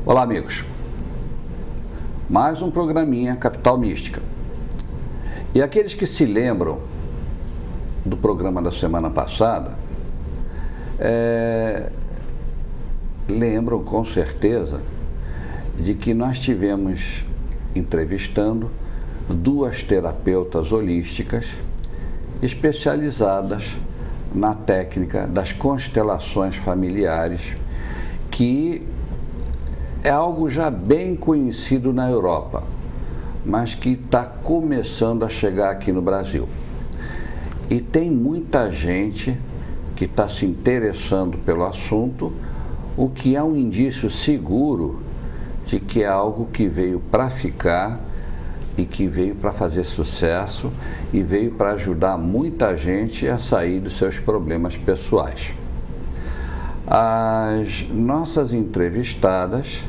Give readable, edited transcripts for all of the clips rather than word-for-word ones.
Olá, amigos. Mais um programinha Capital Mística. E aqueles que se lembram do programa da semana passada, lembram com certeza de que nós tivemos entrevistando duas terapeutas holísticas especializadas na técnica das constelações familiares, que é algo já bem conhecido na Europa, mas que está começando a chegar aqui no Brasil. E tem muita gente que está se interessando pelo assunto, o que é um indício seguro de que é algo que veio para ficar e que veio para fazer sucesso e veio para ajudar muita gente a sair dos seus problemas pessoais. As nossas entrevistadas,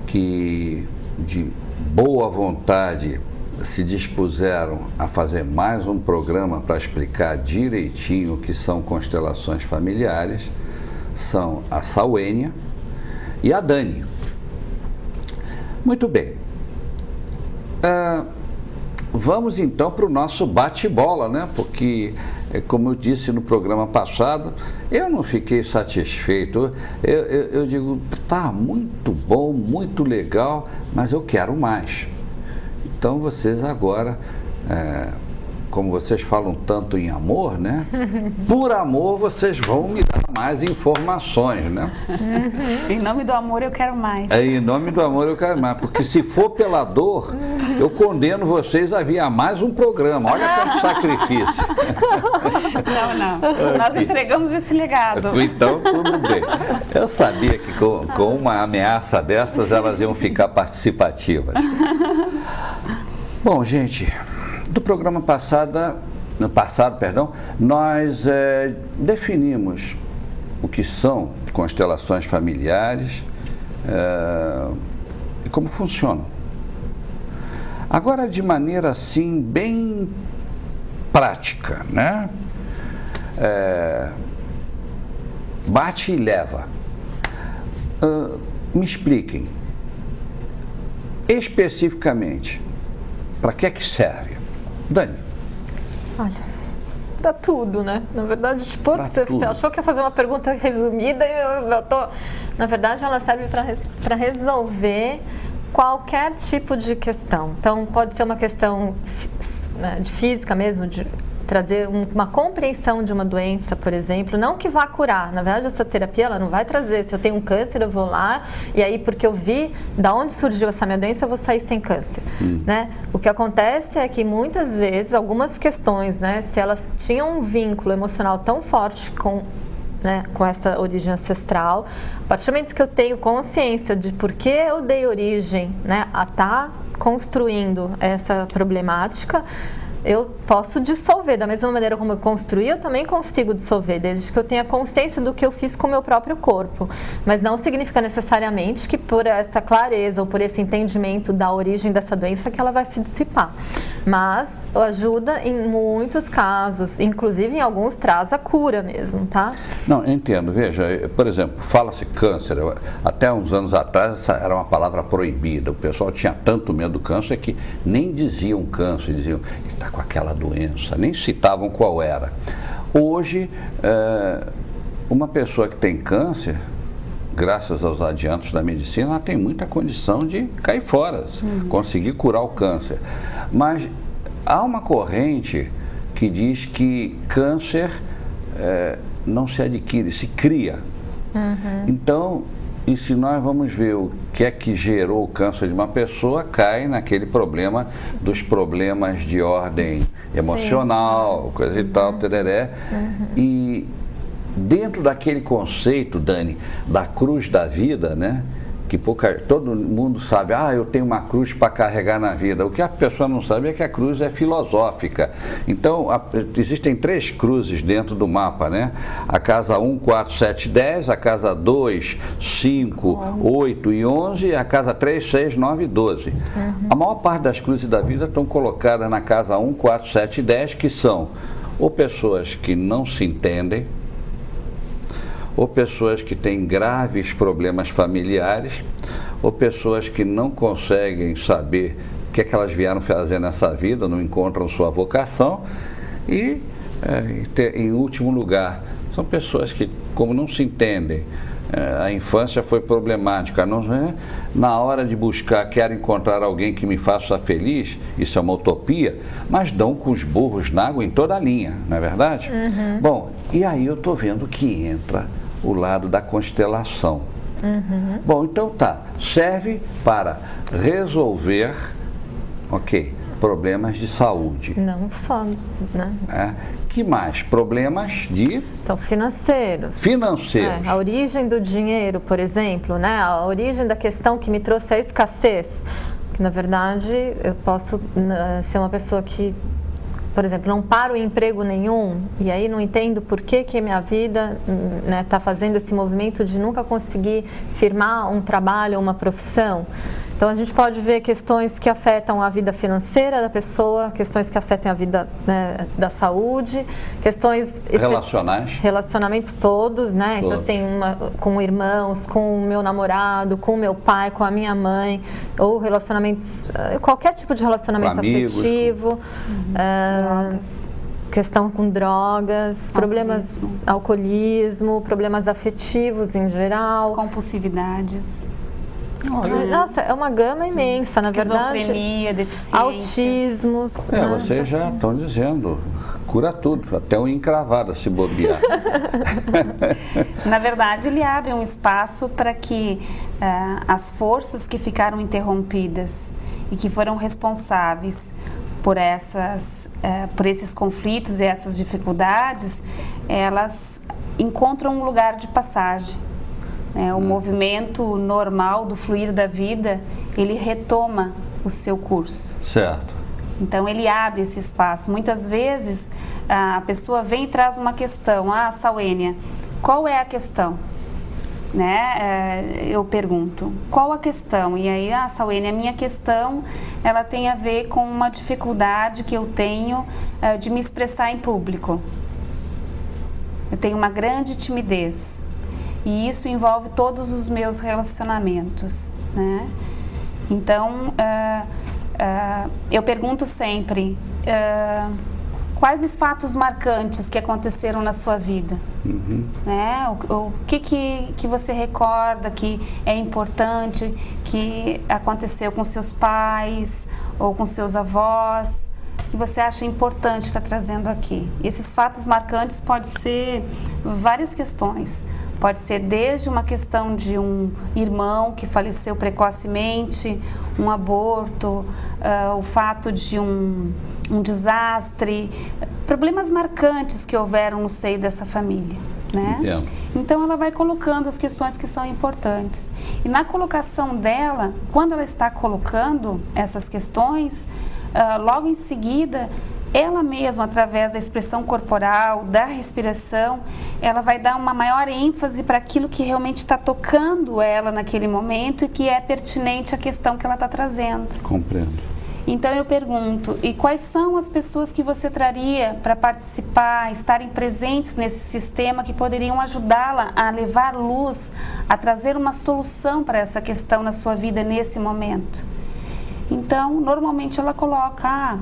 que de boa vontade se dispuseram a fazer mais um programa para explicar direitinho o que são constelações familiares, são a Sauênia e a Dani. Muito bem. Vamos então para o nosso bate-bola, né? Porque, como eu disse no programa passado, eu não fiquei satisfeito. Eu digo, tá muito bom, muito legal, mas eu quero mais. Então vocês agora, como vocês falam tanto em amor, né? Por amor vocês vão me dar mais informações, né? Em nome do amor eu quero mais. Em nome do amor eu quero mais, porque se for pela dor, eu condeno vocês a vir a mais um programa. Olha quanto sacrifício. Não. Nós entregamos esse legado. Então, tudo bem. Eu sabia que com uma ameaça dessas, elas iam ficar participativas. Bom, gente, do programa passado, nós definimos o que são constelações familiares e como funcionam. Agora, de maneira assim, bem prática, né? Bate e leva. Me expliquem, especificamente, para que serve? Dani. Olha, para tudo, né? Na verdade, você achou que ia fazer uma pergunta resumida e eu tô... Na verdade, ela serve para resolver qualquer tipo de questão. Então, pode ser uma questão de física mesmo, de trazer uma compreensão de uma doença, por exemplo, não que vá curar. Na verdade, essa terapia ela não vai trazer. Se eu tenho um câncer, eu vou lá e aí, porque eu vi da onde surgiu essa minha doença, eu vou sair sem câncer, né? O que acontece é que muitas vezes algumas questões, né, se elas tinham um vínculo emocional tão forte com essa origem ancestral, a partir do momento que eu tenho consciência de por que eu dei origem, né, a estar construindo essa problemática, eu posso dissolver. Da mesma maneira como eu construí, eu também consigo dissolver, desde que eu tenha consciência do que eu fiz com o meu próprio corpo. Mas não significa necessariamente que por essa clareza ou por esse entendimento da origem dessa doença que ela vai se dissipar. Mas ajuda em muitos casos, inclusive em alguns traz a cura mesmo, tá? Não, eu entendo. Veja, por exemplo, fala-se câncer. Até uns anos atrás essa era uma palavra proibida. O pessoal tinha tanto medo do câncer que nem diziam câncer, diziam que está com aquela doença, nem citavam qual era. Hoje, uma pessoa que tem câncer, graças aos adiantos da medicina, ela tem muita condição de cair fora, conseguir curar o câncer. Mas há uma corrente que diz que câncer não se adquire, se cria. Então, e se nós vamos ver o que é que gerou o câncer de uma pessoa, cai naquele problema dos problemas de ordem emocional, coisa e tal, tereré. E dentro daquele conceito, Dani, da cruz da vida, né? Que todo mundo sabe, eu tenho uma cruz para carregar na vida. O que a pessoa não sabe é que a cruz é filosófica. Então, existem 3 cruzes dentro do mapa, né? A casa 1, 4, 7, 10, a casa 2, 5, 8 e 11, e a casa 3, 6, 9 e 12. A maior parte das cruzes da vida estão colocadas na casa 1, 4, 7 e 10, que são ou pessoas que não se entendem, ou pessoas que têm graves problemas familiares, ou pessoas que não conseguem saber o que é que elas vieram fazer nessa vida, não encontram sua vocação, e, em último lugar, são pessoas que, como não se entendem, a infância foi problemática, na hora de buscar, quero encontrar alguém que me faça feliz, isso é uma utopia, mas dão com os burros na água em toda a linha, não é verdade? Uhum. Bom, e aí eu estou vendo que entra o lado da constelação. Uhum. Bom, então tá, serve para resolver, problemas de saúde. Não só, né? Que mais? Problemas de... Então, financeiros. Financeiros. A origem do dinheiro, por exemplo, né? A origem da questão que me trouxe a escassez. Que, na verdade, eu posso ser uma pessoa que, por exemplo, não paro em emprego nenhum e aí não entendo por que minha vida está fazendo esse movimento de nunca conseguir firmar um trabalho, uma profissão. Então, a gente pode ver questões que afetam a vida financeira da pessoa, questões que afetam a vida, né, da saúde, questões... Relacionais. Relacionamentos todos, né? Todos. Então, assim, com irmãos, com o meu namorado, com o meu pai, com a minha mãe, ou relacionamentos... Qualquer tipo de relacionamento afetivo. Drogas. Questão com drogas, problemas... Alcoolismo, problemas afetivos em geral. Compulsividades. Nossa, é uma gama imensa, na verdade. Esquizofrenia, deficiências. Autismos. Vocês já estão dizendo, cura tudo, até um encravado se bobear. Na verdade, ele abre um espaço para que as forças que ficaram interrompidas e que foram responsáveis por esses conflitos e essas dificuldades, elas encontram um lugar de passagem. O movimento normal do fluir da vida, ele retoma o seu curso. Certo. Então, ele abre esse espaço. Muitas vezes, a pessoa vem e traz uma questão. Sauênia, qual é a questão? Eu pergunto, qual a questão? E aí, Sauênia, a minha questão, ela tem a ver com uma dificuldade que eu tenho de me expressar em público. Eu tenho uma grande timidez. E isso envolve todos os meus relacionamentos, né? Então, eu pergunto sempre, quais os fatos marcantes que aconteceram na sua vida? Uhum. Né? O que você recorda que é importante, que aconteceu com seus pais ou com seus avós, que você acha importante estar trazendo aqui? Esses fatos marcantes podem ser várias questões. Pode ser desde uma questão de um irmão que faleceu precocemente, um aborto, o fato de um desastre, problemas marcantes que houveram no seio dessa família, né? Entendo. Então, ela vai colocando as questões que são importantes. E na colocação dela, quando ela está colocando essas questões, logo em seguida, ela mesma, através da expressão corporal, da respiração, ela vai dar uma maior ênfase para aquilo que realmente está tocando ela naquele momento e que é pertinente à questão que ela está trazendo. Compreendo. Então eu pergunto, e quais são as pessoas que você traria para participar, estarem presentes nesse sistema que poderiam ajudá-la a levar luz, a trazer uma solução para essa questão na sua vida nesse momento? Então, normalmente ela coloca...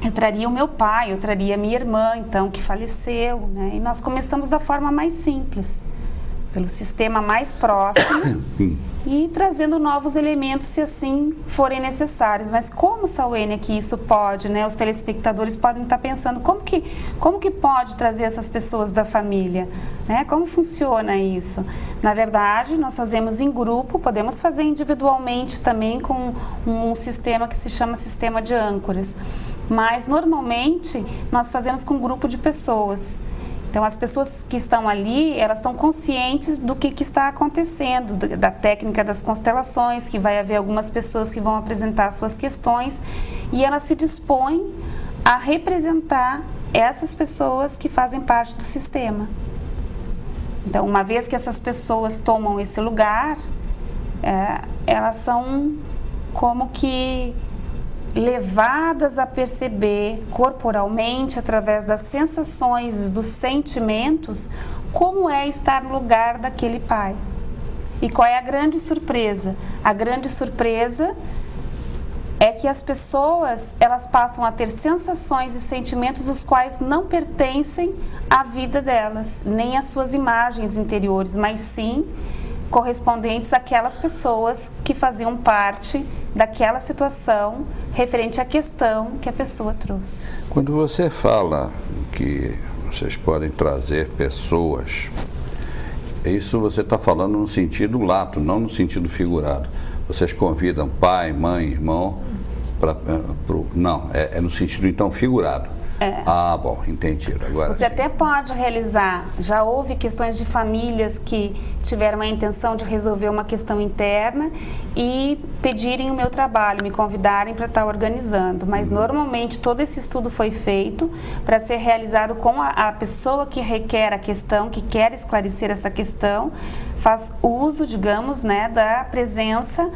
eu traria o meu pai, eu traria a minha irmã, então, que faleceu, né? E nós começamos da forma mais simples, pelo sistema mais próximo e trazendo novos elementos se assim forem necessários. Mas como, Sauênia, que isso pode, né? Os telespectadores podem estar pensando, como que pode trazer essas pessoas da família, né? Como funciona isso? Na verdade, nós fazemos em grupo, podemos fazer individualmente também com um sistema que se chama sistema de âncoras. Mas, normalmente, nós fazemos com um grupo de pessoas. Então, as pessoas que estão ali, elas estão conscientes do que está acontecendo, da técnica das constelações, que vai haver algumas pessoas que vão apresentar suas questões, e elas se dispõem a representar essas pessoas que fazem parte do sistema. Então, uma vez que essas pessoas tomam esse lugar, elas são como que levadas a perceber corporalmente, através das sensações, dos sentimentos, como é estar no lugar daquele pai. E qual é a grande surpresa? A grande surpresa é que as pessoas, elas passam a ter sensações e sentimentos os quais não pertencem à vida delas, nem às suas imagens interiores, mas sim correspondentes àquelas pessoas que faziam parte daquela situação referente à questão que a pessoa trouxe. Quando você fala que vocês podem trazer pessoas, isso você está falando no sentido lato, não no sentido figurado. Vocês convidam pai, mãe, irmão, não, é no sentido então figurado. É. Ah, bom, entendi. Agora você até pode realizar, já houve questões de famílias que tiveram a intenção de resolver uma questão interna e pedirem o meu trabalho, me convidarem para estar organizando, mas normalmente todo esse estudo foi feito para ser realizado com a pessoa que requer a questão, que quer esclarecer essa questão, faz uso, digamos, né, da presença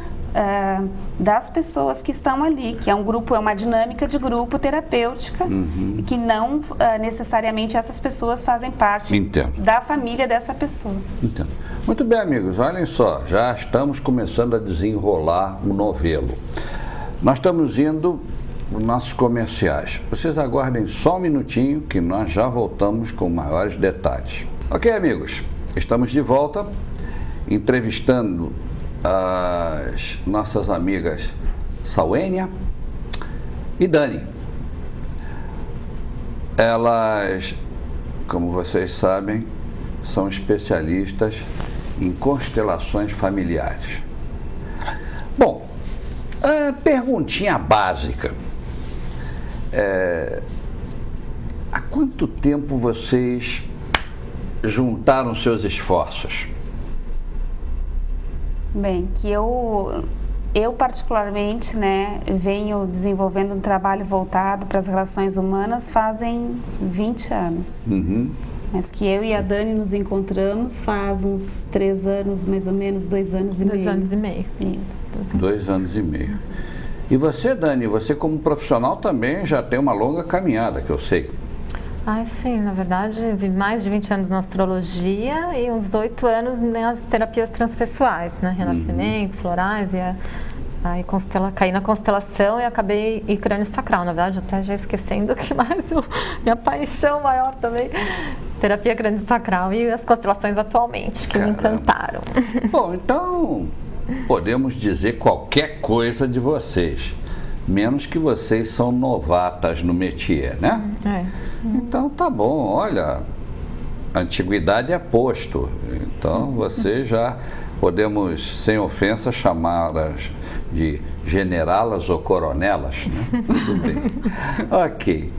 das pessoas que estão ali, que é um grupo, é uma dinâmica de grupo terapêutica, que não necessariamente essas pessoas fazem parte da família dessa pessoa. Entendo. Muito bem, amigos, olhem só, já estamos começando a desenrolar o novelo. Nós estamos indo para os nossos comerciais. Vocês aguardem só um minutinho que nós já voltamos com maiores detalhes. Ok, amigos, estamos de volta entrevistando as nossas amigas Sauênia e Dani. Elas, como vocês sabem, são especialistas em constelações familiares. Bom, a perguntinha básica. Há quanto tempo vocês juntaram seus esforços? Bem, que eu particularmente, né, venho desenvolvendo um trabalho voltado para as relações humanas fazem 20 anos. Mas que eu e a Dani nos encontramos faz uns 3 anos, mais ou menos, 2 anos e meio. 2 anos e meio. Isso. 2 anos e meio. E você, Dani, você como profissional também já tem uma longa caminhada, que eu sei. Sim, na verdade, mais de 20 anos na astrologia e uns 8 anos nas terapias transpessoais, né? Renascimento, florais, e aí caí na constelação e acabei em crânio sacral. Na verdade, até já esquecendo que mais minha paixão maior também, terapia crânio sacral e as constelações atualmente, que me encantaram. Bom, então podemos dizer qualquer coisa de vocês. Menos que vocês são novatas no métier, né? Então tá bom, olha, a antiguidade é posto. Então você já podemos, sem ofensa, chamá-las de generalas ou coronelas, né? Tudo bem. Ok.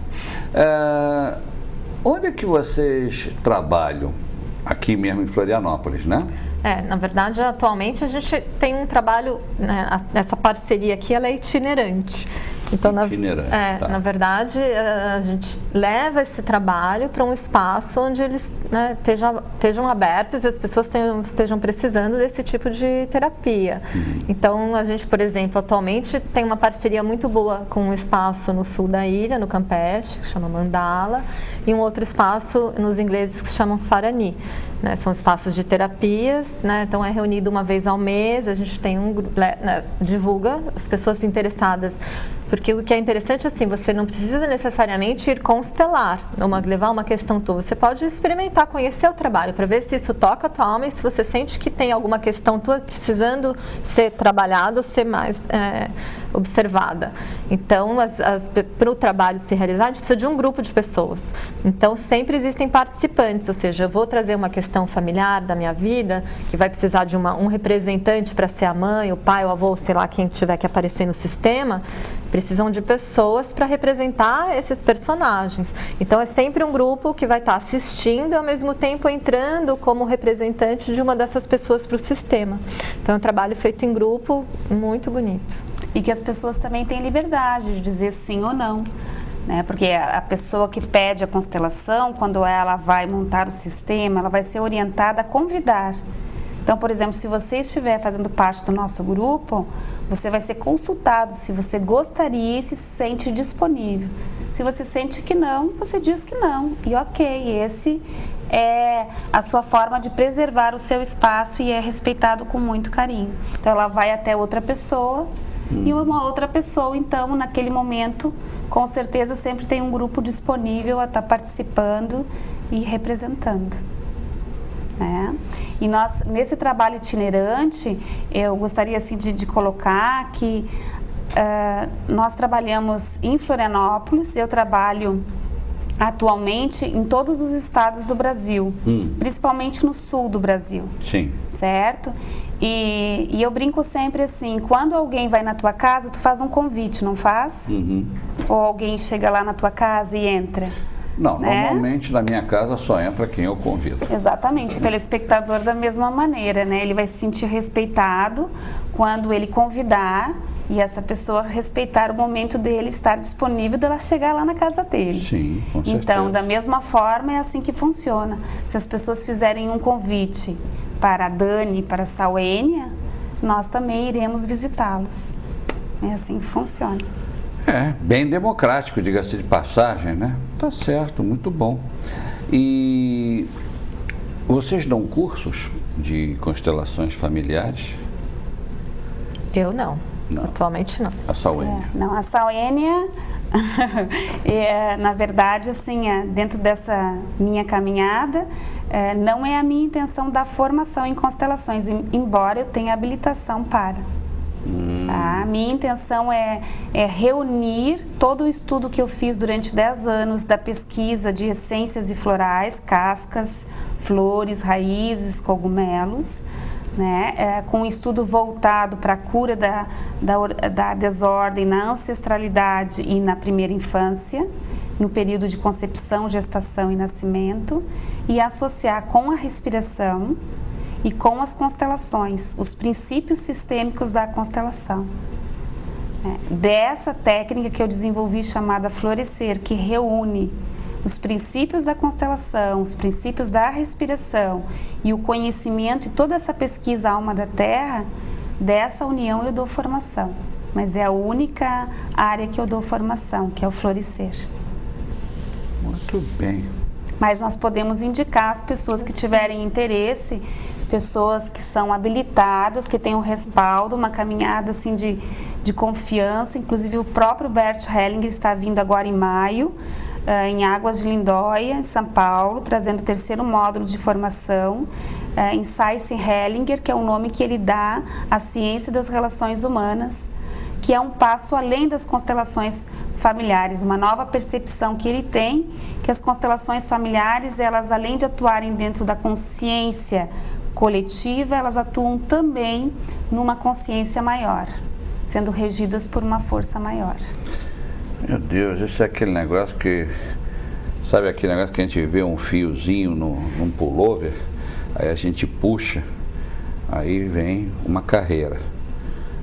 Onde é que vocês trabalham? Aqui mesmo em Florianópolis, né? Na verdade, atualmente a gente tem um trabalho, né, essa parceria aqui, ela é itinerante. Então, na verdade, a gente leva esse trabalho para um espaço onde eles, né, estejam abertos e as pessoas estejam precisando desse tipo de terapia. Então, a gente, por exemplo, atualmente tem uma parceria muito boa com um espaço no sul da ilha, no Campeche, que chama Mandala, e um outro espaço nos ingleses que se chamam Sarani. Né, são espaços de terapias, né, então é reunido uma vez ao mês, a gente tem divulga as pessoas interessadas, porque o que é interessante assim, você não precisa necessariamente ir constelar, levar uma questão tua, você pode experimentar, conhecer o trabalho, para ver se isso toca a tua alma e se você sente que tem alguma questão tua precisando ser trabalhada, ser mais observada. Então, para o trabalho se realizar, a gente precisa de um grupo de pessoas. Então, sempre existem participantes, ou seja, eu vou trazer uma questão familiar da minha vida, que vai precisar de um representante para ser a mãe, o pai, o avô, sei lá, quem tiver que aparecer no sistema, precisam de pessoas para representar esses personagens. Então, é sempre um grupo que vai estar assistindo e, ao mesmo tempo, entrando como representante de uma dessas pessoas para o sistema. Então, é um trabalho feito em grupo, muito bonito. E que as pessoas também têm liberdade de dizer sim ou não. Né? Porque a pessoa que pede a constelação, quando ela vai montar o sistema, ela vai ser orientada a convidar. Então, por exemplo, se você estiver fazendo parte do nosso grupo, você vai ser consultado se você gostaria e se sente disponível. Se você sente que não, você diz que não. E ok, esse é a sua forma de preservar o seu espaço e é respeitado com muito carinho. Então, ela vai até outra pessoa e uma outra pessoa, então, naquele momento, com certeza sempre tem um grupo disponível a estar participando e representando. E nós, nesse trabalho itinerante, eu gostaria assim, de colocar que nós trabalhamos em Florianópolis, eu trabalho atualmente em todos os estados do Brasil, principalmente no sul do Brasil. Sim. Certo? E eu brinco sempre assim, quando alguém vai na tua casa, tu faz um convite, não faz? Ou alguém chega lá na tua casa e entra? Não, normalmente na minha casa só entra quem eu convido. Exatamente, o telespectador da mesma maneira, né? Ele vai se sentir respeitado quando ele convidar e essa pessoa respeitar o momento dele estar disponível dela chegar lá na casa dele. Sim, com certeza. Então, da mesma forma, é assim que funciona. Se as pessoas fizerem um convite para a Dani, para a Sauênia, nós também iremos visitá-los. É assim que funciona. É, bem democrático, diga-se de passagem, né? Tá certo, muito bom. E vocês dão cursos de constelações familiares? Eu não. Não. Atualmente não. A Sauênia? Não, a Sauênia, na verdade, assim, dentro dessa minha caminhada, não é a minha intenção da formação em constelações, embora eu tenha habilitação para. A minha intenção é reunir todo o estudo que eu fiz durante 10 anos da pesquisa de essências e florais, cascas, flores, raízes, cogumelos, né, com um estudo voltado para a cura da desordem na ancestralidade e na primeira infância, no período de concepção, gestação e nascimento, e associar com a respiração e com as constelações, os princípios sistêmicos da constelação. Dessa técnica que eu desenvolvi chamada Florescer, que reúne os princípios da constelação, os princípios da respiração e o conhecimento e toda essa pesquisa Alma da Terra, dessa união eu dou formação. Mas é a única área que eu dou formação, que é o Florescer. Muito bem. Mas nós podemos indicar as pessoas que tiverem interesse, pessoas que são habilitadas, que têm um respaldo, uma caminhada assim de confiança. Inclusive o próprio Bert Hellinger está vindo agora em maio, em Águas de Lindóia, em São Paulo, trazendo o 3º módulo de formação, em Science Hellinger, que é o nome que ele dá à ciência das relações humanas, que é um passo além das constelações familiares, uma nova percepção que ele tem, que as constelações familiares, elas além de atuarem dentro da consciência coletiva, elas atuam também numa consciência maior, sendo regidas por uma força maior. Meu Deus, isso é aquele negócio que, sabe aquele negócio que a gente vê um fiozinho num pullover, aí a gente puxa, aí vem uma carreira.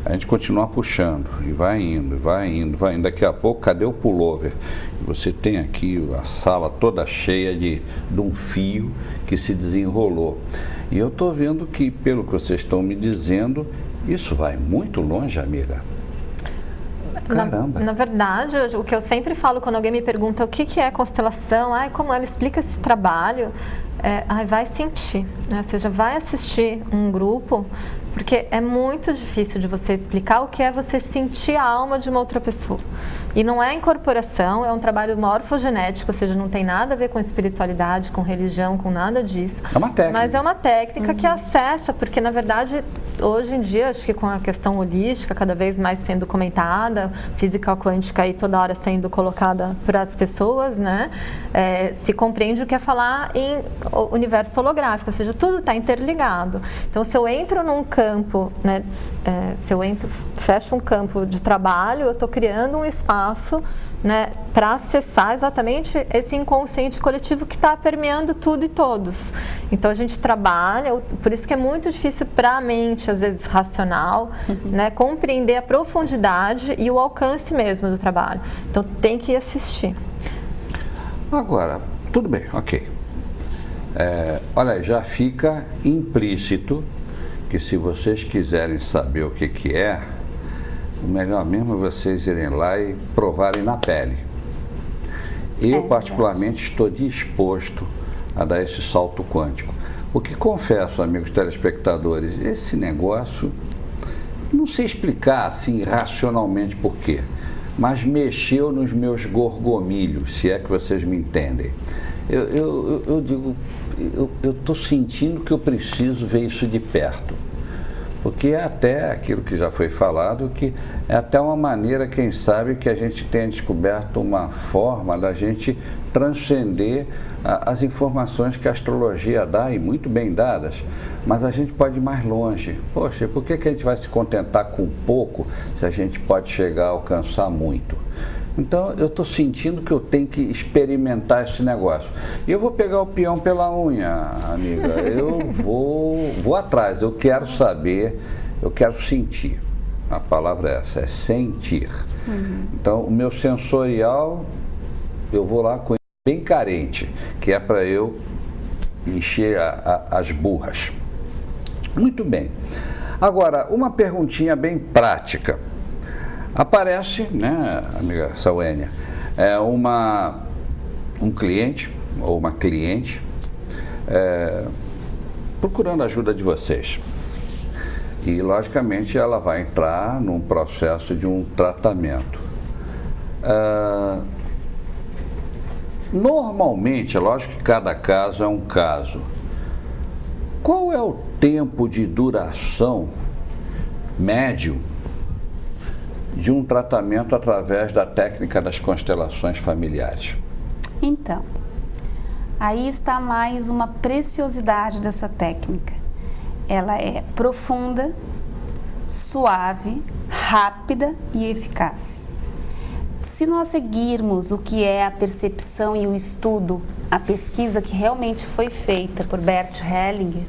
A gente continua puxando e vai indo, vai indo, vai indo. Daqui a pouco, cadê o pullover? Você tem aqui a sala toda cheia de um fio que se desenrolou. E eu estou vendo que, pelo que vocês estão me dizendo, isso vai muito longe, amiga. Caramba. Na verdade, o que eu sempre falo quando alguém me pergunta o que é constelação, como ela explica esse trabalho, vai sentir, né? Ou seja, vai assistir um grupo, porque é muito difícil de você explicar o que é você sentir a alma de uma outra pessoa. E não é incorporação, é um trabalho morfogenético, ou seja, não tem nada a ver com espiritualidade, com religião, com nada disso. É uma técnica. Mas é uma técnica que acessa, porque na verdade, hoje em dia, acho que com a questão holística cada vez mais sendo comentada, física quântica aí toda hora sendo colocada para as pessoas, né? Se compreende o que é falar em universo holográfico, ou seja, tudo está interligado. Então, se eu entro num campo, né? Se eu fecho um campo de trabalho, eu estou criando um espaço, né, para acessar exatamente esse inconsciente coletivo que está permeando tudo e todos. Então a gente trabalha, por isso que é muito difícil para a mente, às vezes racional, né, compreender a profundidade e o alcance mesmo do trabalho. Então tem que assistir. Agora, tudo bem, ok. Olha, já fica implícito que se vocês quiserem saber o que é, o melhor mesmo é vocês irem lá e provarem na pele. Eu, particularmente, estou disposto a dar esse salto quântico. O que confesso, amigos telespectadores, esse negócio, não sei explicar assim racionalmente por quê, mas mexeu nos meus gorgomilhos, se é que vocês me entendem. Eu digo, eu estou sentindo que eu preciso ver isso de perto. Porque é até aquilo que já foi falado, que é até uma maneira, quem sabe, que a gente tenha descoberto uma forma da gente transcender as informações que a astrologia dá, e muito bem dadas, mas a gente pode ir mais longe. Poxa, por que a gente vai se contentar com pouco se a gente pode chegar a alcançar muito? Então, eu estou sentindo que eu tenho que experimentar esse negócio. E eu vou pegar o peão pela unha, amiga. Eu vou atrás, eu quero saber, eu quero sentir. A palavra é essa, é sentir. Então, o meu sensorial, eu vou lá com ele bem carente, que é para eu encher as burras. Muito bem. Agora, uma perguntinha bem prática. Aparece, né, amiga Sauênia, um cliente ou uma cliente procurando a ajuda de vocês. E, logicamente, ela vai entrar num processo de um tratamento. Normalmente, é lógico que cada caso é um caso. Qual é o tempo de duração médio de um tratamento através da técnica das constelações familiares? Então, aí está mais uma preciosidade dessa técnica. Ela é profunda, suave, rápida e eficaz. Se nós seguirmos o que é a percepção e o estudo, a pesquisa que realmente foi feita por Bert Hellinger,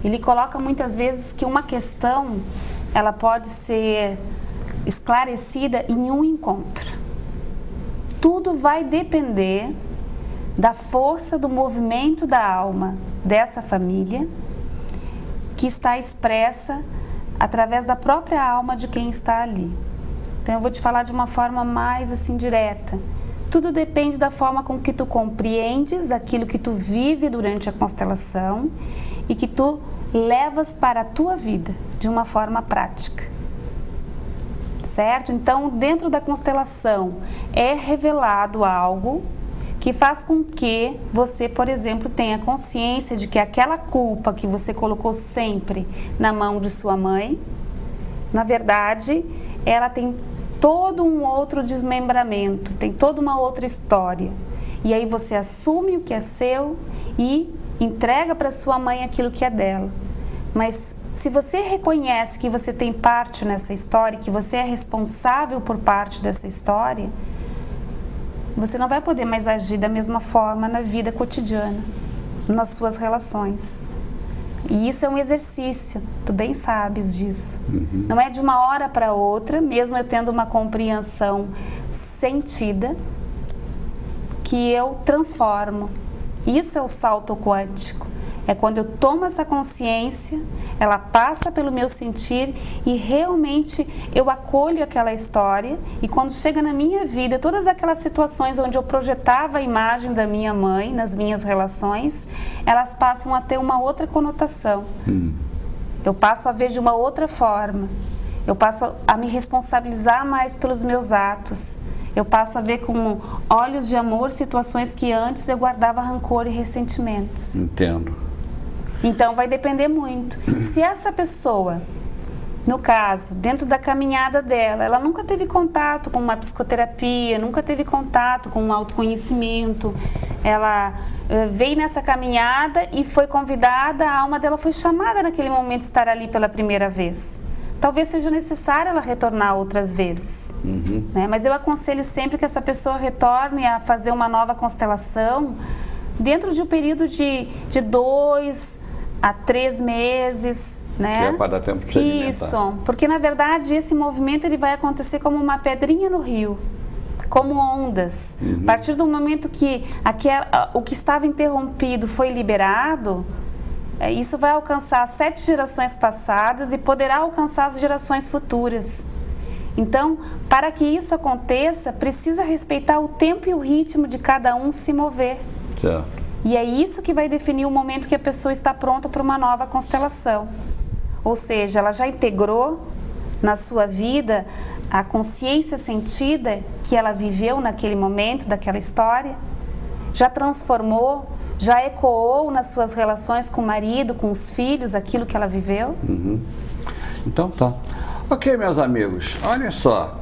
ele coloca muitas vezes que uma questão, ela pode ser esclarecida em um encontro. Tudo vai depender da força do movimento da alma dessa família, que está expressa através da própria alma de quem está ali. Então eu vou te falar de uma forma mais assim direta. Tudo depende da forma com que tu compreendes aquilo que tu vive durante a constelação e que tu levas para a tua vida de uma forma prática. Certo? Então, dentro da constelação é revelado algo que faz com que você, por exemplo, tenha consciência de que aquela culpa que você colocou sempre na mão de sua mãe, na verdade, ela tem todo um outro desmembramento, tem toda uma outra história. E aí você assume o que é seu e entrega para sua mãe aquilo que é dela. Mas se você reconhece que você tem parte nessa história, que você é responsável por parte dessa história, você não vai poder mais agir da mesma forma na vida cotidiana, nas suas relações. E isso é um exercício, tu bem sabes disso. Não é de uma hora para outra, mesmo eu tendo uma compreensão sentida, que eu transformo. Isso é o salto quântico. É quando eu tomo essa consciência, ela passa pelo meu sentir e realmente eu acolho aquela história, e quando chega na minha vida, todas aquelas situações onde eu projetava a imagem da minha mãe nas minhas relações, elas passam a ter uma outra conotação. Eu passo a ver de uma outra forma, eu passo a me responsabilizar mais pelos meus atos, eu passo a ver com olhos de amor situações que antes eu guardava rancor e ressentimentos. Entendo. Então, vai depender muito. Se essa pessoa, no caso, dentro da caminhada dela, ela nunca teve contato com uma psicoterapia, nunca teve contato com um autoconhecimento, ela veio nessa caminhada e foi convidada, a alma dela foi chamada naquele momento de estar ali pela primeira vez. Talvez seja necessário ela retornar outras vezes, né? Mas eu aconselho sempre que essa pessoa retorne a fazer uma nova constelação dentro de um período de 2 a 3 meses, né? Que é para dar tempo de se alimentar. Isso, porque na verdade esse movimento ele vai acontecer como uma pedrinha no rio, como ondas. A partir do momento que o que estava interrompido foi liberado, isso vai alcançar 7 gerações passadas e poderá alcançar as gerações futuras. Então, para que isso aconteça, precisa respeitar o tempo e o ritmo de cada um se mover. Certo. E é isso que vai definir o momento que a pessoa está pronta para uma nova constelação. Ou seja, ela já integrou na sua vida a consciência sentida que ela viveu naquele momento, daquela história, já transformou, já ecoou nas suas relações com o marido, com os filhos, aquilo que ela viveu. Então tá. Ok, meus amigos, olhem só,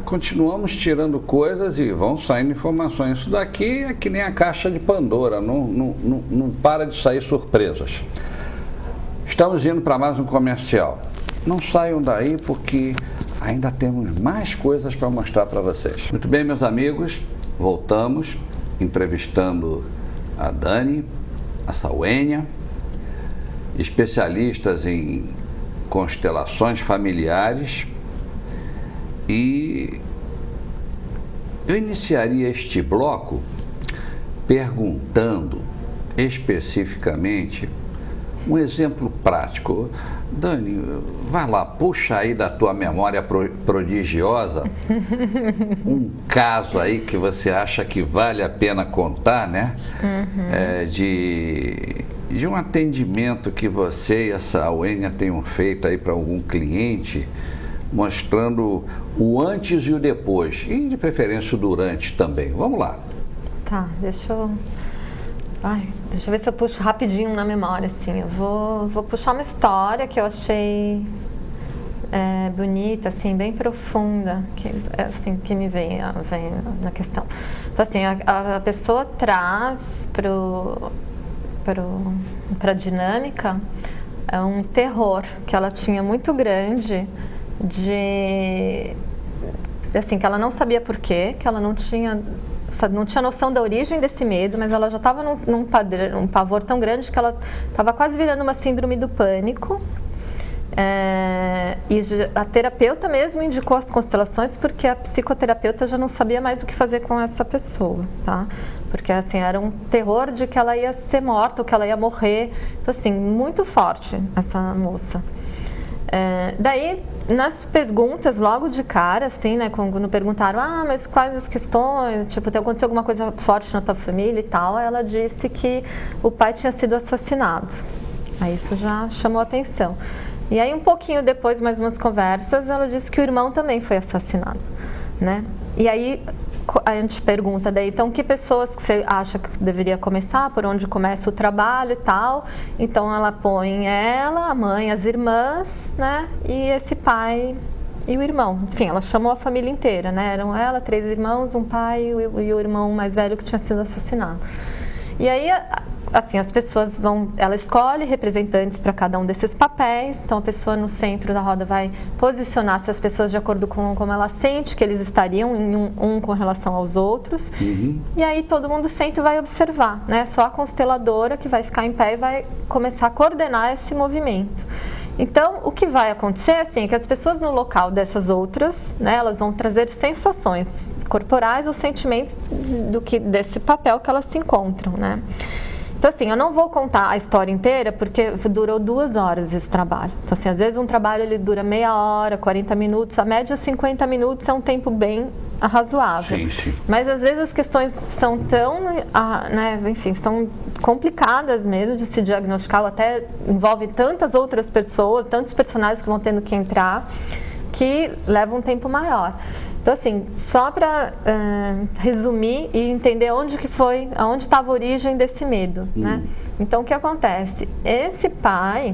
continuamos tirando coisas e vão saindo informações. Isso daqui é que nem a caixa de Pandora, não para de sair surpresas. Estamos indo para mais um comercial. Não saiam daí porque ainda temos mais coisas para mostrar para vocês. Muito bem, meus amigos, voltamos entrevistando a Dani, a Sauênia, especialistas em constelações familiares, e eu iniciaria este bloco perguntando especificamente um exemplo prático. Dani, vai lá, puxa aí da tua memória prodigiosa um caso aí que você acha que vale a pena contar, né? De um atendimento que você e a Sauênia tenham feito aí para algum cliente, mostrando o antes e o depois, e de preferência o durante também. Vamos lá. Tá, deixa eu ver se eu puxo rapidinho na memória, assim. Eu vou puxar uma história que eu achei bonita, assim, bem profunda, que me vem na questão. Então, assim, a pessoa traz para a dinâmica um terror que ela tinha muito grande assim, que ela não sabia por quê, que ela não tinha noção da origem desse medo, mas ela já estava num pavor tão grande que ela estava quase virando uma síndrome do pânico. E a terapeuta mesmo indicou as constelações porque a psicoterapeuta já não sabia mais o que fazer com essa pessoa, tá? Porque assim, era um terror de que ela ia ser morta ou que ela ia morrer. Então assim, muito forte essa moça. Daí, nas perguntas, logo de cara, assim, né, quando perguntaram, mas quais as questões, tipo, aconteceu alguma coisa forte na tua família e tal, ela disse que o pai tinha sido assassinado. Aí isso já chamou a atenção. E aí, um pouquinho depois, mais umas conversas, ela disse que o irmão também foi assassinado, né? E aí, a gente pergunta daí, então, que pessoas que você acha que deveria começar, por onde começa o trabalho e tal. Então, ela põe ela, a mãe, as irmãs, né? E esse pai e o irmão. Enfim, ela chamou a família inteira, né? Eram ela, 3 irmãos, um pai e o irmão mais velho que tinha sido assassinado. E aí, assim, as pessoas ela escolhe representantes para cada um desses papéis. Então, a pessoa no centro da roda vai posicionar-se as pessoas de acordo com como ela sente que eles estariam em um com relação aos outros. E aí, todo mundo senta e vai observar, né? Só a consteladora que vai ficar em pé e vai começar a coordenar esse movimento. Então, o que vai acontecer, assim, é que as pessoas no local dessas outras, né, elas vão trazer sensações corporais ou sentimentos desse papel que elas se encontram, né? Então, assim, eu não vou contar a história inteira porque durou 2 horas esse trabalho. Então, assim, às vezes um trabalho ele dura meia hora, 40 minutos, a média 50 minutos é um tempo bem razoável. Sim, sim. Mas às vezes as questões são tão, né, enfim, são complicadas mesmo de se diagnosticar, ou até envolve tantas outras pessoas, tantos personagens que vão tendo que entrar, que leva um tempo maior. Então, assim, só para resumir e entender aonde estava a origem desse medo, né? Então, o que acontece? Esse pai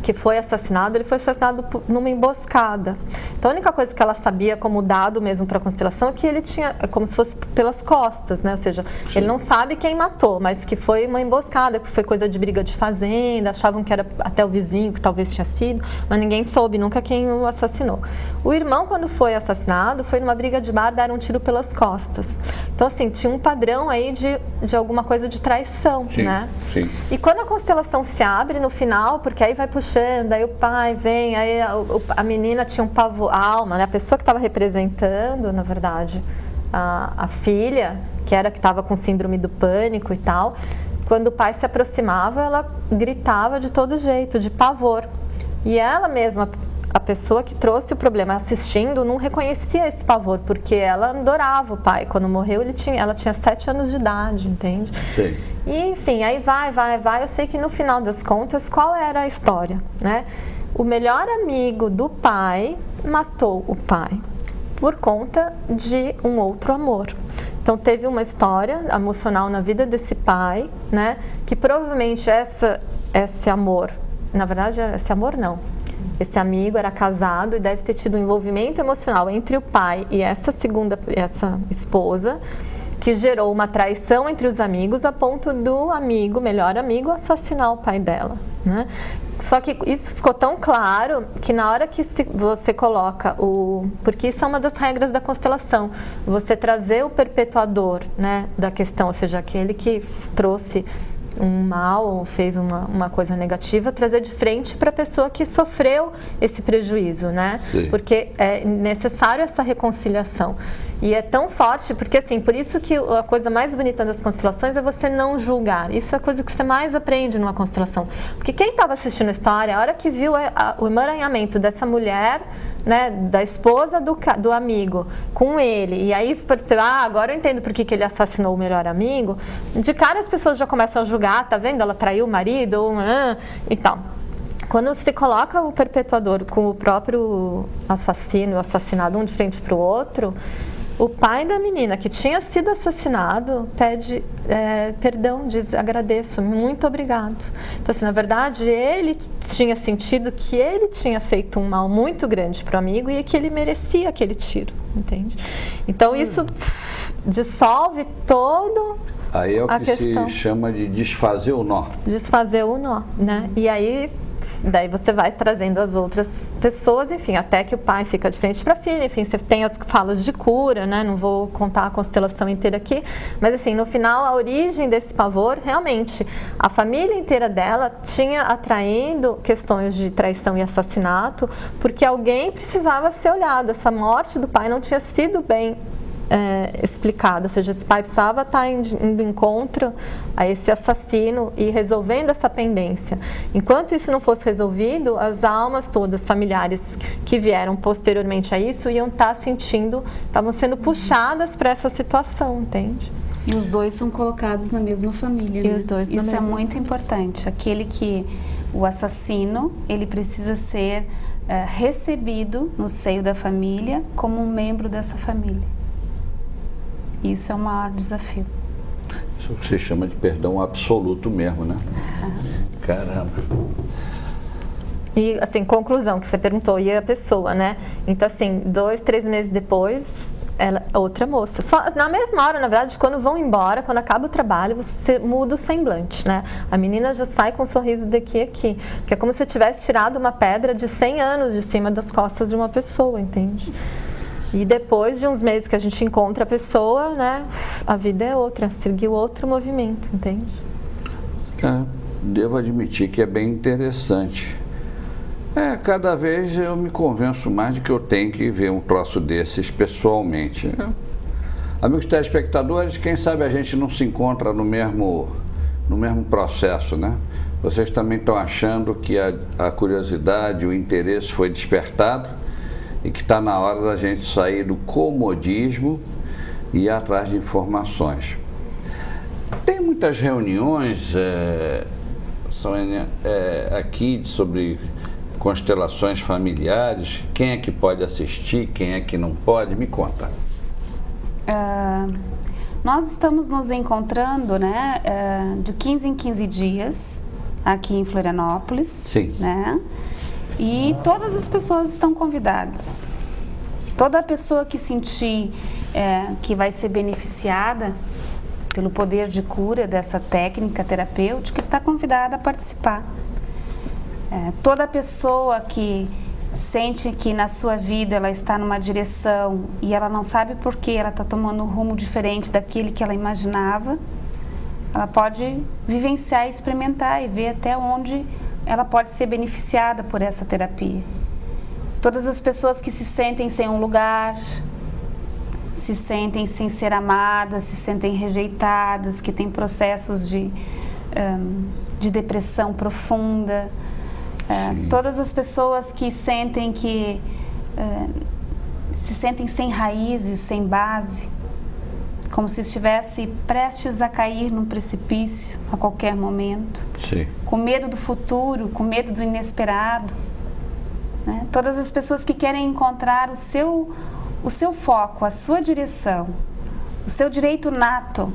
que foi assassinado, ele foi assassinado numa emboscada. Então, a única coisa que ela sabia como dado mesmo para a constelação é que ele tinha, como se fosse pelas costas, né? Ou seja, sim, ele não sabe quem matou, mas que foi uma emboscada, que foi coisa de briga de fazenda, achavam que era até o vizinho, que talvez tinha sido, mas ninguém soube nunca quem o assassinou. O irmão, quando foi assassinado, foi numa briga de bar, deram um tiro pelas costas. Então, assim, tinha um padrão aí de alguma coisa de traição, sim, né? Sim. E quando a constelação se abre no final, porque aí vai puxando, aí o pai vem, aí a menina tinha um pavor, a alma, né? A pessoa que estava representando, na verdade, a filha, que estava com síndrome do pânico e tal, quando o pai se aproximava, ela gritava de todo jeito, de pavor. E ela mesma, a pessoa que trouxe o problema assistindo, não reconhecia esse pavor, porque ela adorava o pai. Quando morreu, ela tinha 7 anos de idade, entende? Sim. E, enfim, aí vai. Eu sei que no final das contas, qual era a história, né? O melhor amigo do pai matou o pai por conta de um outro amor. Então, teve uma história emocional na vida desse pai, né? Que provavelmente esse amor, na verdade, esse amor não. Esse amigo era casado e deve ter tido um envolvimento emocional entre o pai e essa esposa, que gerou uma traição entre os amigos a ponto do melhor amigo, assassinar o pai dela, né? Só que isso ficou tão claro que na hora que você coloca porque isso é uma das regras da constelação, você trazer o perpetuador, né, da questão, ou seja, aquele que trouxe um mal ou fez uma coisa negativa, trazer de frente para a pessoa que sofreu esse prejuízo, né? Sim. Porque é necessário essa reconciliação. E é tão forte, porque assim, por isso que a coisa mais bonita das constelações é você não julgar. Isso é a coisa que você mais aprende numa constelação. Porque quem estava assistindo a história, a hora que viu o emaranhamento dessa mulher, né, da esposa do amigo com ele, e aí percebeu, agora eu entendo por que ele assassinou o melhor amigo, de cara as pessoas já começam a julgar, tá vendo? Ela traiu o marido, e tal. Quando se coloca o perpetuador com o próprio assassino e o assassinado um de frente para o outro, o pai da menina que tinha sido assassinado pede perdão, diz agradeço, muito obrigado. Então, assim, na verdade, ele tinha sentido que ele tinha feito um mal muito grande para o amigo e que ele merecia aquele tiro, entende? Então, isso dissolve todo aí é o que se chama de desfazer o nó. Desfazer o nó, né? E aí, daí você vai trazendo as outras pessoas, enfim, até que o pai fica de frente para a filha, enfim, você tem as falas de cura, né? Não vou contar a constelação inteira aqui, mas assim, no final, a origem desse pavor, realmente, a família inteira dela tinha atraindo questões de traição e assassinato, porque alguém precisava ser olhado. Essa morte do pai não tinha sido bem explicado, ou seja, esse pai precisava estar indo em encontro a esse assassino e resolvendo essa pendência. Enquanto isso não fosse resolvido, as almas todas familiares que vieram posteriormente a isso iam estar estavam sendo puxadas para essa situação, entende? E os dois são colocados na mesma família, né? Isso é muito importante. O assassino, ele precisa ser recebido no seio da família como um membro dessa família. Isso é o maior desafio. Isso que se chama de perdão absoluto mesmo, né? Caramba. E, assim, conclusão, que você perguntou, e a pessoa, né? Então, assim, 2, 3 meses depois, outra moça. Só na mesma hora, na verdade, quando vão embora, quando acaba o trabalho, você muda o semblante, né? A menina já sai com um sorriso daqui a aqui. Que é como se tivesse tirado uma pedra de 100 anos de cima das costas de uma pessoa, entende? E depois de uns meses que a gente encontra a pessoa, né, a vida é outra, seguiu outro movimento, entende? Devo admitir que é bem interessante. Cada vez eu me convenço mais de que eu tenho que ver um troço desses pessoalmente. Amigos telespectadores, quem sabe a gente não se encontra no mesmo processo, né? Vocês também estão achando que a curiosidade, o interesse foi despertado? E que está na hora da gente sair do comodismo e ir atrás de informações. Tem muitas reuniões aqui sobre constelações familiares. Quem é que pode assistir, quem é que não pode? Me conta. Nós estamos nos encontrando, né, de 15 em 15 dias aqui em Florianópolis. Sim. Né? E todas as pessoas estão convidadas. Toda pessoa que sentir que vai ser beneficiada pelo poder de cura dessa técnica terapêutica está convidada a participar. Toda pessoa que sente que na sua vida ela está numa direção e ela não sabe por que ela está tomando um rumo diferente daquele que ela imaginava, ela pode vivenciar, experimentar e ver até onde ela pode ser beneficiada por essa terapia. Todas as pessoas que se sentem sem um lugar, se sentem sem ser amadas, se sentem rejeitadas, que têm processos de de depressão profunda, todas as pessoas que sentem que se sentem sem raízes, sem base, como se estivesse prestes a cair num precipício a qualquer momento, Sim. com medo do futuro, com medo do inesperado, né? Todas as pessoas que querem encontrar o seu foco, a sua direção, o seu direito nato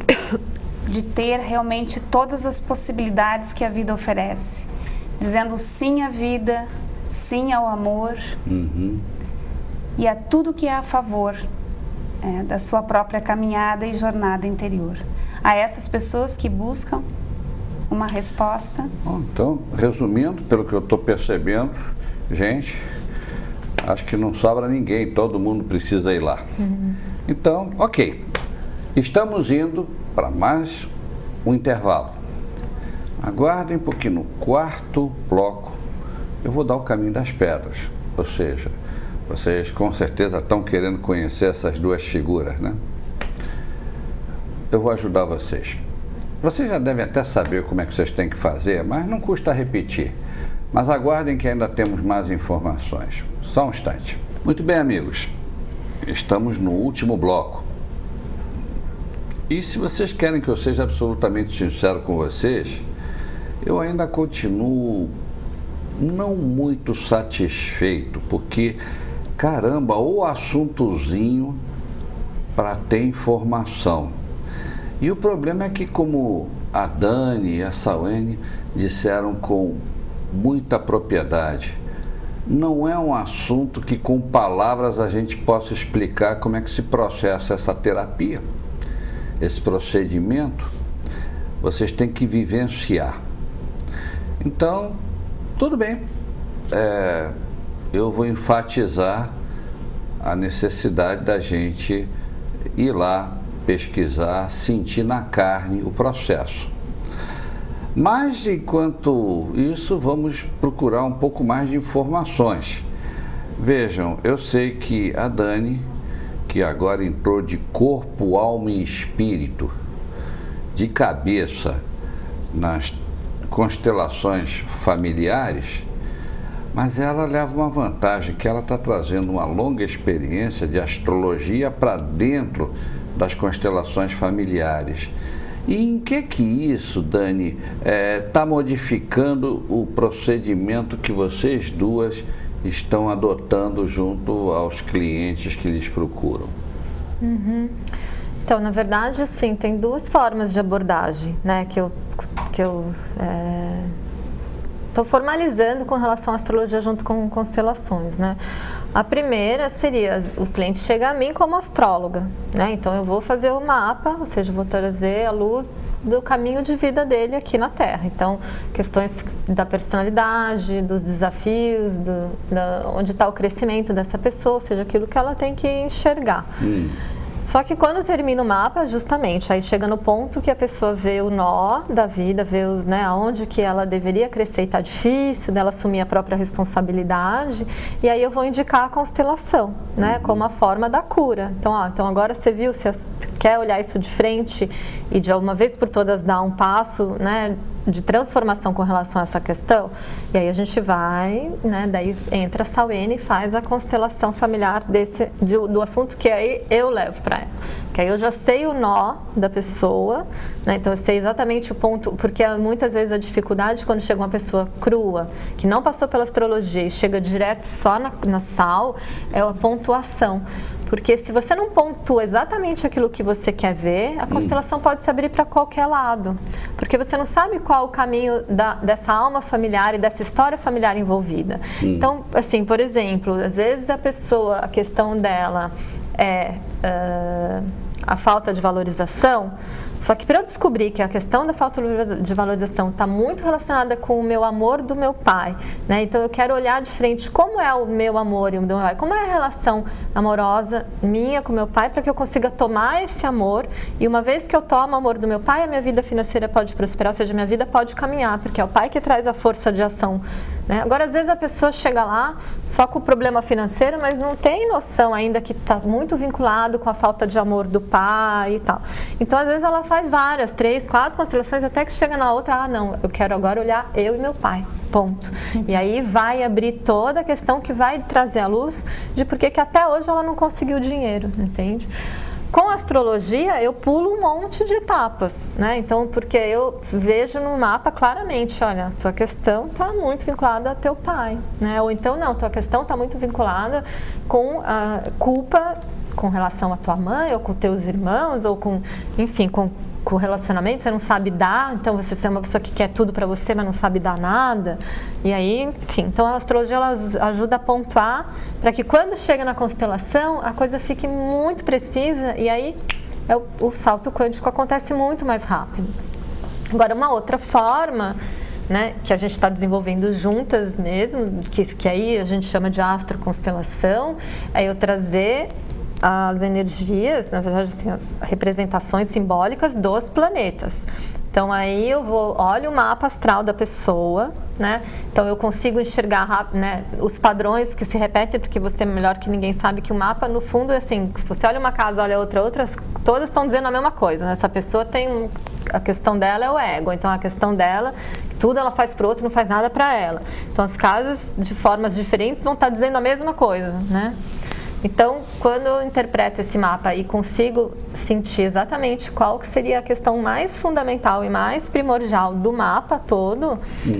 de ter realmente todas as possibilidades que a vida oferece, dizendo sim à vida, sim ao amor, e a tudo que é a favor da sua própria caminhada e jornada interior. A essas pessoas que buscam uma resposta. Bom, então, resumindo, pelo que eu estou percebendo, gente, acho que não sobra ninguém, todo mundo precisa ir lá. Então, ok, estamos indo para mais um intervalo. Aguardem um pouquinho, no quarto bloco eu vou dar o caminho das pedras, ou seja, vocês com certeza estão querendo conhecer essas duas figuras, né? Eu vou ajudar vocês. Vocês já devem até saber como é que vocês têm que fazer, mas não custa repetir. Mas aguardem que ainda temos mais informações. Só um instante. Muito bem, amigos. Estamos no último bloco. E se vocês querem que eu seja absolutamente sincero com vocês, eu ainda continuo não muito satisfeito, porque, caramba, o assuntozinho para ter informação. E o problema é que, como a Dani e a Sawane disseram com muita propriedade, não é um assunto que com palavras a gente possa explicar como é que se processa essa terapia, esse procedimento. Vocês têm que vivenciar. Então, tudo bem, eu vou enfatizar a necessidade da gente ir lá, pesquisar, sentir na carne o processo. Mas, enquanto isso, vamos procurar um pouco mais de informações. Vejam, eu sei que a Dani, que agora entrou de corpo, alma e espírito, de cabeça nas constelações familiares, mas ela leva uma vantagem, que ela está trazendo uma longa experiência de astrologia para dentro das constelações familiares. E em que isso, Dani, está modificando o procedimento que vocês duas estão adotando junto aos clientes que lhes procuram? Então, na verdade, sim, tem duas formas de abordagem, né, que eu estou formalizando com relação à astrologia junto com constelações, né. A primeira seria, o cliente chega a mim como astróloga, né, então eu vou fazer o mapa, ou seja, vou trazer a luz do caminho de vida dele aqui na Terra. Então, questões da personalidade, dos desafios, onde está o crescimento dessa pessoa, ou seja, aquilo que ela tem que enxergar. Só que quando termina o mapa, justamente, aí chega no ponto que a pessoa vê o nó da vida, vê aonde que ela deveria crescer e está difícil, dela assumir a própria responsabilidade, e aí eu vou indicar a constelação, né, como a forma da cura. Então agora você viu, você quer olhar isso de frente e de uma vez por todas dar um passo, né, de transformação com relação a essa questão, e aí a gente vai, né, daí entra a Sawane e faz a constelação familiar do assunto que aí eu levo para ela. Que aí eu já sei o nó da pessoa, né, então eu sei exatamente o ponto, porque muitas vezes a dificuldade quando chega uma pessoa crua, que não passou pela astrologia e chega direto só na sal, é a pontuação. Porque se você não pontua exatamente aquilo que você quer ver, a constelação pode se abrir para qualquer lado. Porque você não sabe qual o caminho dessa alma familiar e dessa história familiar envolvida. Então, assim, por exemplo, às vezes a questão dela é a falta de valorização. Só que para eu descobrir que a questão da falta de valorização está muito relacionada com o meu amor do meu pai, né? Então eu quero olhar de frente como é o meu amor e o do meu pai, como é a relação amorosa minha com meu pai, para que eu consiga tomar esse amor, e uma vez que eu tomo o amor do meu pai, a minha vida financeira pode prosperar, ou seja, a minha vida pode caminhar, porque é o pai que traz a força de ação, né? Agora, às vezes a pessoa chega lá só com o problema financeiro, mas não tem noção ainda que está muito vinculado com a falta de amor do pai e tal. Então, às vezes, ela faz várias, 3, 4 constelações, até que chega na outra, não, eu quero agora olhar eu e meu pai, ponto. E aí vai abrir toda a questão que vai trazer à luz de por que até hoje ela não conseguiu dinheiro, entende? Com a astrologia, eu pulo um monte de etapas, né? Então, porque eu vejo no mapa claramente, olha, tua questão está muito vinculada a teu pai, né? Ou então, não, tua questão está muito vinculada com a culpa com relação à tua mãe, ou com teus irmãos, ou com, enfim, com relacionamento, você não sabe dar, então você é uma pessoa que quer tudo para você, mas não sabe dar nada. E aí, enfim, então a astrologia ela ajuda a pontuar para que quando chega na constelação, a coisa fique muito precisa e aí o salto quântico acontece muito mais rápido. Agora, uma outra forma, né, que a gente está desenvolvendo juntas mesmo, que aí a gente chama de astroconstelação, é eu trazer as energias, na verdade, assim, as representações simbólicas dos planetas. Então, aí eu olho o mapa astral da pessoa, né? Então, eu consigo enxergar, né, os padrões que se repetem, porque você, melhor que ninguém, sabe que o mapa, no fundo, é assim, se você olha uma casa, olha outra, todas estão dizendo a mesma coisa, né? Essa pessoa tem, a questão dela é o ego, então a questão dela, tudo ela faz para o outro, não faz nada para ela. Então, as casas, de formas diferentes, vão estar dizendo a mesma coisa, né? Então, quando eu interpreto esse mapa e consigo sentir exatamente qual que seria a questão mais fundamental e mais primordial do mapa todo,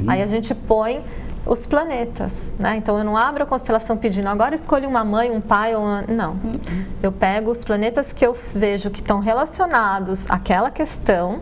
aí a gente põe os planetas, né? Então, eu não abro a constelação pedindo, agora escolha uma mãe, um pai ou uma... Não. Eu pego os planetas que eu vejo que estão relacionados àquela questão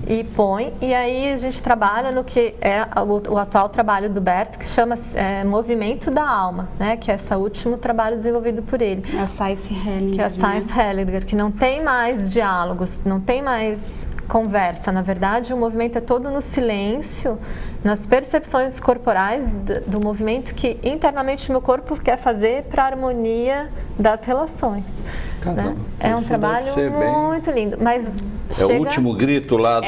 e põe, e aí a gente trabalha no que é o atual trabalho do Bert, que chama Movimento da Alma, né? Que é esse último trabalho desenvolvido por ele. É a Science Hellinger. Que é a Science Hellinger, que não tem mais diálogos, não tem mais conversa. Na verdade, o movimento é todo no silêncio, nas percepções corporais do movimento que internamente o meu corpo quer fazer para a harmonia das relações. Né? É um trabalho muito lindo. Mas é o último grito lá do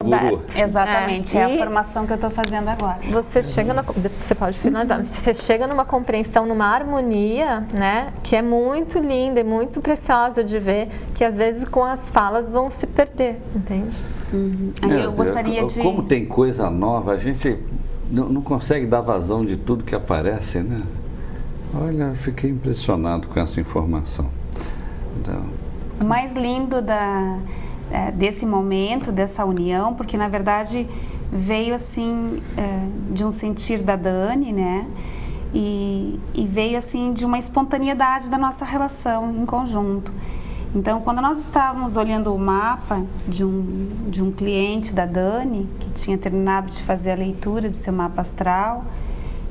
guru. Exatamente, é a formação que eu estou fazendo agora. Você chega você pode finalizar, você chega numa compreensão, numa harmonia, né, que é muito linda e muito preciosa de ver, que às vezes com as falas vão se perder, entende? Eu gostaria de... Como tem coisa nova, a gente não consegue dar vazão de tudo que aparece, né? Olha, eu fiquei impressionado com essa informação. Então... O mais lindo desse momento, dessa união, porque na verdade veio assim de um sentir da Dani, né? E veio assim de uma espontaneidade da nossa relação em conjunto. Então, quando nós estávamos olhando o mapa de um cliente da Dani, que tinha terminado de fazer a leitura do seu mapa astral,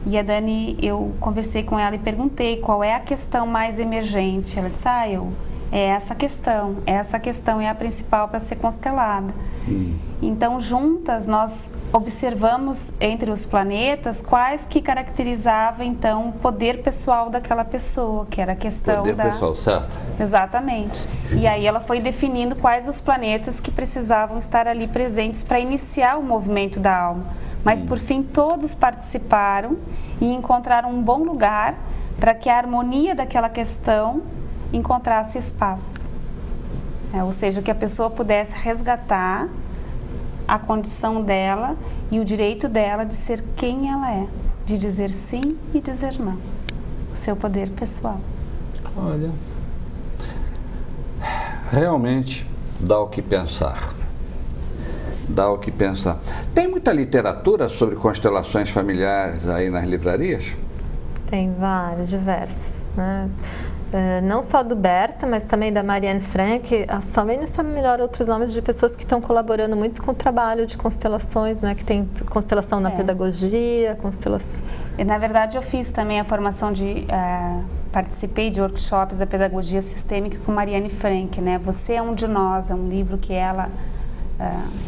e a Dani, eu conversei com ela e perguntei qual é a questão mais emergente. Ela disse, essa questão é a principal para ser constelada. Então, juntas, nós observamos entre os planetas quais que caracterizavam, então, o poder pessoal daquela pessoa, que era a questão poder pessoal, certo? Exatamente. E aí ela foi definindo quais os planetas que precisavam estar ali presentes para iniciar o movimento da alma. Mas, por fim, todos participaram e encontraram um bom lugar para que a harmonia daquela questão encontrasse espaço. Ou seja, que a pessoa pudesse resgatar a condição dela e o direito dela de ser quem ela é, de dizer sim e dizer não. O seu poder pessoal. Olha, realmente dá o que pensar. Dá o que pensar. Tem muita literatura sobre constelações familiares aí nas livrarias? Tem várias, diversas, né? Não só do Berta, mas também da Marianne Frank, a Salmene sabe melhor outros nomes de pessoas que estão colaborando muito com o trabalho de constelações, né? Que tem constelação na pedagogia, constelação... Na verdade, eu fiz também a formação participei de workshops da pedagogia sistêmica com Marianne Frank, né? Você é um de nós, é um livro que ela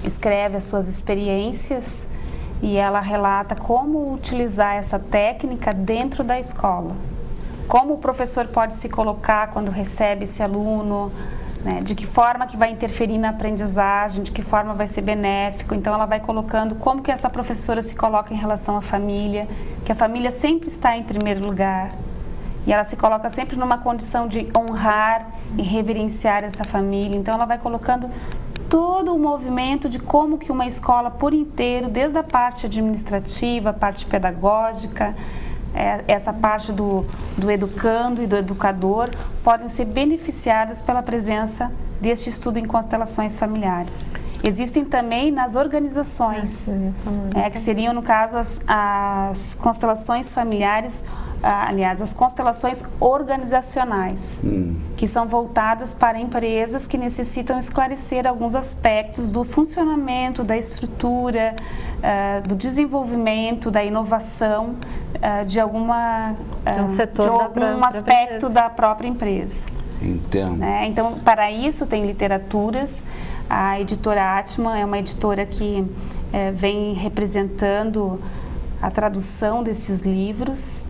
escreve as suas experiências e ela relata como utilizar essa técnica dentro da escola. Como o professor pode se colocar quando recebe esse aluno né? De que forma que vai interferir na aprendizagem, de que forma vai ser benéfico. Então ela vai colocando como que essa professora se coloca em relação à família, que a família sempre está em primeiro lugar. E ela se coloca sempre numa condição de honrar e reverenciar essa família. Então ela vai colocando todo o movimento de como que uma escola por inteiro, desde a parte administrativa, a parte pedagógica, essa parte do educando e do educador, podem ser beneficiadas pela presença deste estudo em constelações familiares. Existem também nas organizações, que seriam, no caso, as constelações familiares, aliás, as constelações organizacionais, que são voltadas para empresas que necessitam esclarecer alguns aspectos do funcionamento, da estrutura, do desenvolvimento, da inovação de algum aspecto da própria empresa. Entendo. Então, para isso tem literaturas. A editora Atman é uma editora que vem representando a tradução desses livros,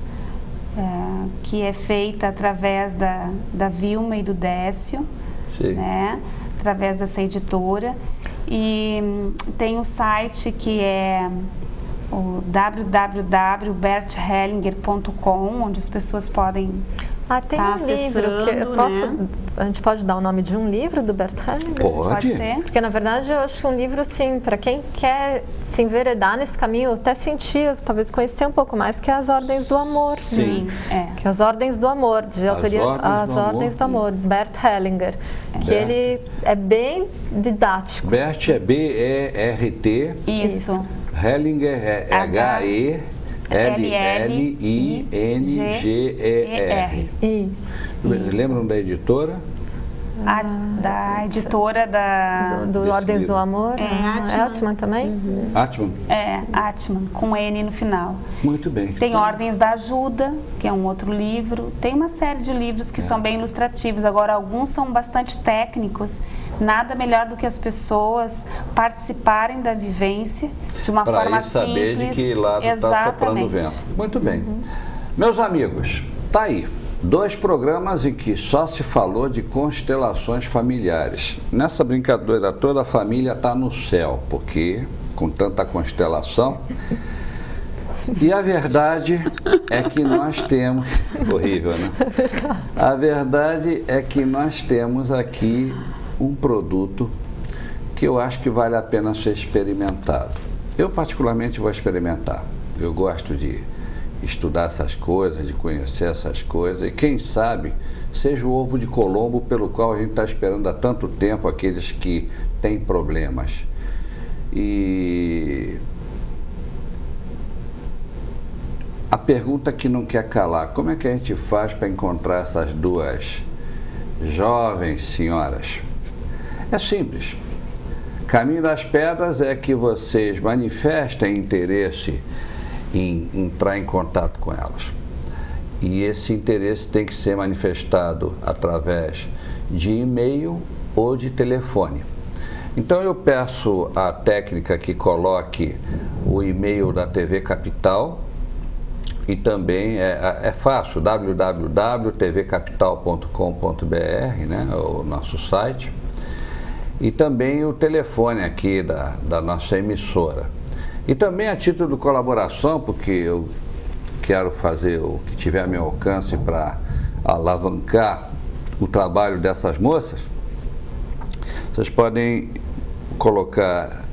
que é feita através da Vilma e do Décio, né, através dessa editora. E tem um site que é o www.berthellinger.com, onde as pessoas podem tem um livro que eu posso, né? A gente pode dar o nome de um livro do Bert Hellinger? Pode ser. Porque na verdade eu acho que um livro assim, para quem quer se enveredar nesse caminho, até sentir, talvez conhecer um pouco mais, que é As Ordens do Amor. Sim. Que é As Ordens do Amor, de autoria As Ordens do Amor, Bert Hellinger. Que ele é bem didático. Bert é B-E-R-T. Isso. Hellinger é H-E-L-L-I-N-G-E-R. Isso. Lembram da editora? Da editora do Ordens livro. do Amor. Atman também? Atman? Atman, com N no final. Muito bem. Tem Ordens da Ajuda, que é um outro livro. Tem uma série de livros que são bem ilustrativos. Agora, alguns são bastante técnicos. Nada melhor do que as pessoas participarem da vivência de uma forma simples. Para saber de que lado está soprando o vento. Muito bem. Meus amigos, tá aí. 2 programas em que só se falou de constelações familiares. Nessa brincadeira toda a família está no céu, porque com tanta constelação. E a verdade é que nós temos... Horrível, né? A verdade é que nós temos aqui um produto que eu acho que vale a pena ser experimentado. Eu particularmente vou experimentar. Eu gosto de estudar essas coisas, de conhecer essas coisas, e quem sabe seja o ovo de Colombo pelo qual a gente está esperando há tanto tempo, aqueles que têm problemas. E a pergunta que não quer calar: como é que a gente faz para encontrar essas 2 jovens senhoras? É simples. Caminho das Pedras é que vocês manifestem interesse em entrar em contato com elas. E esse interesse tem que ser manifestado através de e-mail ou de telefone. Então eu peço à técnica que coloque o e-mail da TV Capital, e também é fácil, www.tvcapital.com.br, né, o nosso site, e também o telefone aqui da nossa emissora. E também a título de colaboração, porque eu quero fazer o que tiver a meu alcance para alavancar o trabalho dessas moças, vocês podem colocar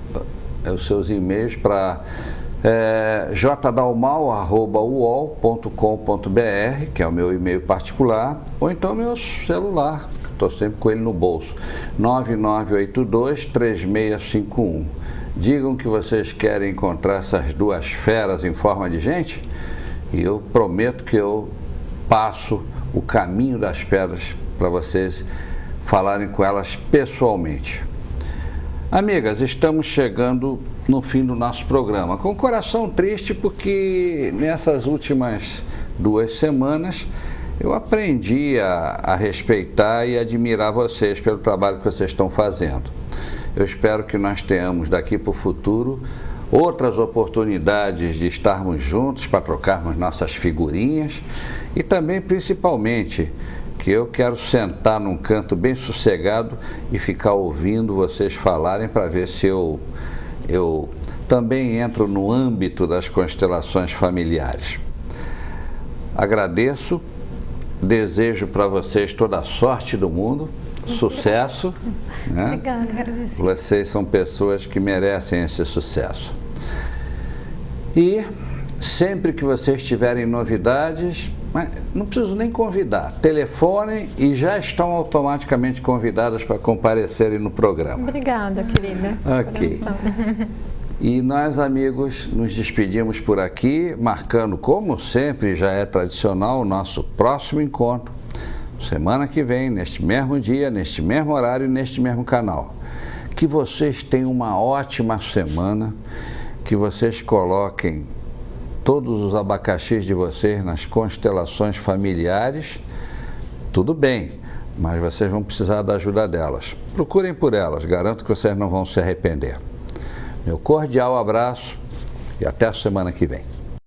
os seus e-mails para jdalmal@uol.com.br, que é o meu e-mail particular, ou então meu celular, estou sempre com ele no bolso, 9982-3651. Digam que vocês querem encontrar essas 2 feras em forma de gente, e eu prometo que eu passo o caminho das pedras para vocês falarem com elas pessoalmente. Amigas, estamos chegando no fim do nosso programa, com o coração triste, porque nessas últimas 2 semanas eu aprendi a respeitar e admirar vocês pelo trabalho que vocês estão fazendo. Eu espero que nós tenhamos daqui para o futuro outras oportunidades de estarmos juntos para trocarmos nossas figurinhas, e também, principalmente, porque eu quero sentar num canto bem sossegado e ficar ouvindo vocês falarem para ver se eu também entro no âmbito das constelações familiares. Agradeço, desejo para vocês toda a sorte do mundo, sucesso. Né? Obrigada, agradeço. Vocês são pessoas que merecem esse sucesso. E sempre que vocês tiverem novidades, não preciso nem convidar, telefonem e já estão automaticamente convidadas para comparecerem no programa. Obrigada, querida. Ok. E nós, amigos, nos despedimos por aqui, marcando, como sempre já é tradicional, o nosso próximo encontro, semana que vem, neste mesmo dia, neste mesmo horário e neste mesmo canal. Que vocês tenham uma ótima semana, que vocês coloquem todos os abacaxis de vocês nas constelações familiares, tudo bem, mas vocês vão precisar da ajuda delas. Procurem por elas, garanto que vocês não vão se arrepender. Meu cordial abraço e até a semana que vem.